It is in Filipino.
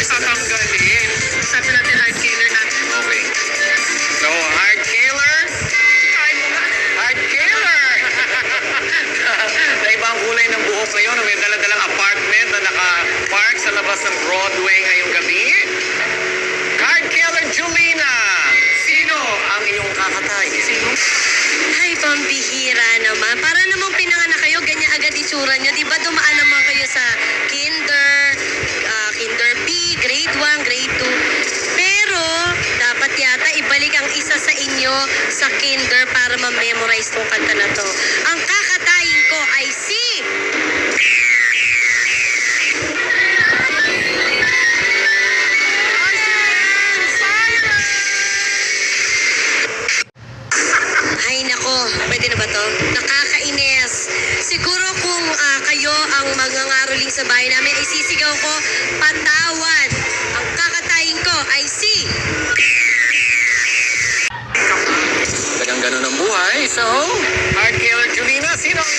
tatanggalin. Sabi natin hard killer natin. Okay. So, hard killer. Hard killer! Sa ibang kulay ng buhok ngayon, may dala-dalang apartment na naka-park sa labas ng Broadway ngayong gabi. Hard killer Julina! Sino ang iyong kakatay? Sino? Ay, pambihira naman. Para namang pinanganak kayo, ganyan agad itsura nyo. Di ba dumaan naman kayo sa kinder B, grade 1, grade 2. Pero, dapat yata ibalik ang isa sa inyo sa kinder para ma-memorize tong kanta na to. Ang kakatayin ko ay si... Ay nako, pwede na ba to? Nakakainis. Siguro kung kayo ang mangangaroling sa bahay namin, ay sisigaw ko, patawad. Ang kakatayin ko ay si... Talagang ganun ang buhay. So, hard killer Julina, sino ang